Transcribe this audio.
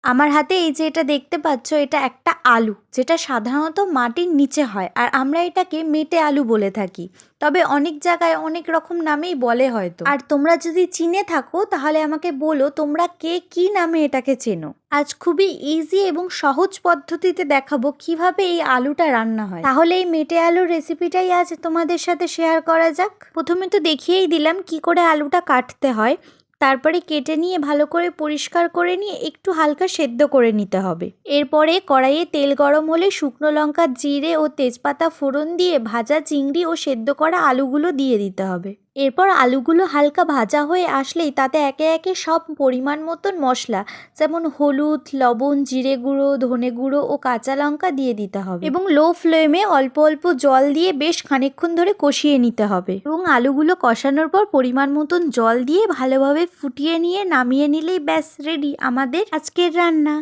আমার হাতে এই যে এটা দেখতে পাচ্ছ, এটা একটা আলু, যেটা সাধারণত মাটির নিচে হয়, আর আমরা এটাকে মেটে আলু বলে থাকি। তবে অনেক জায়গায় অনেক রকম নামেই বলে হয়তো। আর তোমরা যদি চিনে থাকো তাহলে আমাকে বলো তোমরা কে কি নামে এটাকে চেনো। আজ খুবই ইজি এবং সহজ পদ্ধতিতে দেখাবো কিভাবে এই আলুটা রান্না হয়। তাহলে এই মেটে আলুর রেসিপিটাই আজ তোমাদের সাথে শেয়ার করা যাক। প্রথমে তো দেখিয়েই দিলাম কি করে আলুটা কাটতে হয়। তারপরে কেটে নিয়ে ভালো করে পরিষ্কার করে নিয়ে একটু হালকা সেদ্ধ করে নিতে হবে। এরপরে কড়াইয়ে তেল গরম হলে শুকনো লঙ্কা, জিরে ও তেজপাতা ফোড়ন দিয়ে ভাজা চিংড়ি ও সেদ্ধ করা আলুগুলো দিয়ে দিতে হবে। এরপর আলুগুলো হালকা ভাজা হয়ে আসলেই তাতে একে একে সব পরিমাণ মতন মশলা, যেমন হলুদ, লবণ, জিরে গুঁড়ো, ধনে গুঁড়ো ও কাঁচা লঙ্কা দিয়ে দিতে হবে এবং লো ফ্লেমে অল্প অল্প জল দিয়ে বেশ খানিকক্ষণ ধরে কষিয়ে নিতে হবে। এবং আলুগুলো কষানোর পর পরিমাণ মতন জল দিয়ে ভালোভাবে ফুটিয়ে নিয়ে নামিয়ে নিলেই ব্যাস রেডি আমাদের আজকের রান্না।